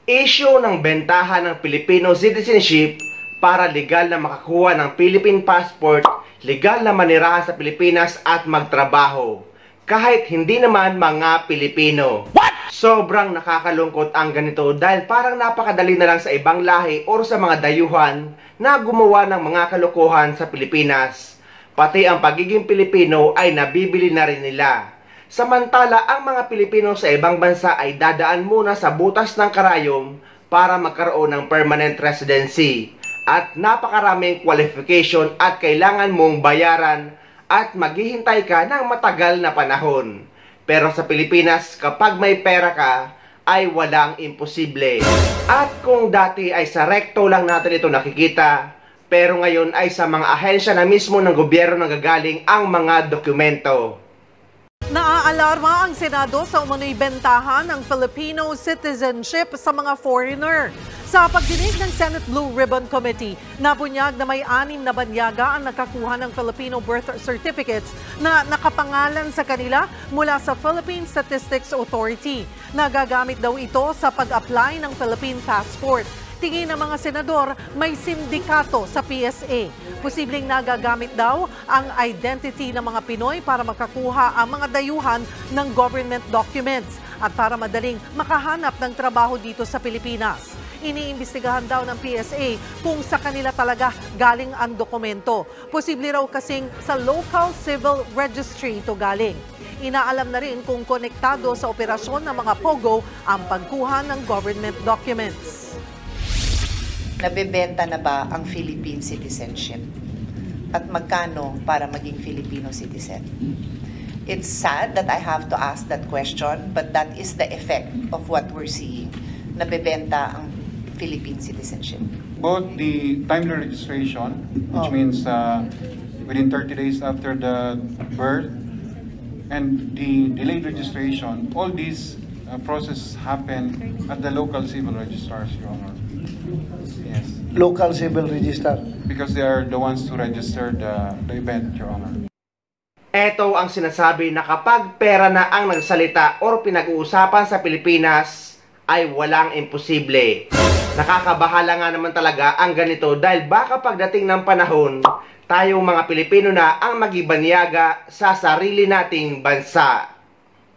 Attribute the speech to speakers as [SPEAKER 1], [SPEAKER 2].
[SPEAKER 1] Issue ng bentahan ng Filipino citizenship para legal na makakuha ng Philippine passport, legal na manirahan sa Pilipinas at magtrabaho. Kahit hindi naman mga Pilipino. What? Sobrang nakakalungkot ang ganito dahil parang napakadali na lang sa ibang lahi o sa mga dayuhan na gumawa ng mga kalokohan sa Pilipinas. Pati ang pagiging Pilipino ay nabibili na rin nila. Samantala, ang mga Pilipino sa ibang bansa ay dadaan muna sa butas ng karayom para magkaroon ng permanent residency. At napakaraming qualification at kailangan mong bayaran at maghihintay ka ng matagal na panahon. Pero sa Pilipinas, kapag may pera ka, ay walang imposible. At kung dati ay sa rekto lang natin ito nakikita, pero ngayon ay sa mga ahensya na mismo ng gobyerno nanggagaling ang mga dokumento.
[SPEAKER 2] Naaalarma ang Senado sa umano'y bentahan ng Filipino citizenship sa mga foreigner. Sa pagdinig ng Senate Blue Ribbon Committee, nabunyag na may 6 na banyaga ang nakakuha ng Filipino birth certificates na nakapangalan sa kanila mula sa Philippine Statistics Authority. Nagagamit daw ito sa pag-apply ng Philippine passport. Tingin ng mga senador, may sindikato sa PSA. Posibleng nagagamit daw ang identity ng mga Pinoy para makakuha ang mga dayuhan ng government documents at para madaling makahanap ng trabaho dito sa Pilipinas. Iniimbestigahan daw ng PSA kung sa kanila talaga galing ang dokumento. Posible raw kasing sa local civil registry ito galing. Inaalam na rin kung konektado sa operasyon ng mga POGO ang pagkuha ng government documents.
[SPEAKER 3] Nabebenta na ba ang Philippine citizenship? At magkano para maging Filipino citizen? It's sad that I have to ask that question, but that is the effect of what we're seeing. Nabebenta ang Philippine citizenship.
[SPEAKER 4] Both the timely registration, which means within 30 days after the birth, and the delayed registration, all these processes happen at the local civil registrars, Your Honor. Yes.
[SPEAKER 5] Local civil register.
[SPEAKER 4] Because they are the ones to register the event, Your Honor.
[SPEAKER 1] Ito ang sinasabi na kapag pera na ang nagsalita o pinag-uusapan sa Pilipinas, ay walang imposible. Nakakabahala nga naman talaga ang ganito dahil baka pagdating ng panahon, tayong mga Pilipino na ang magibanyaga sa sarili nating bansa.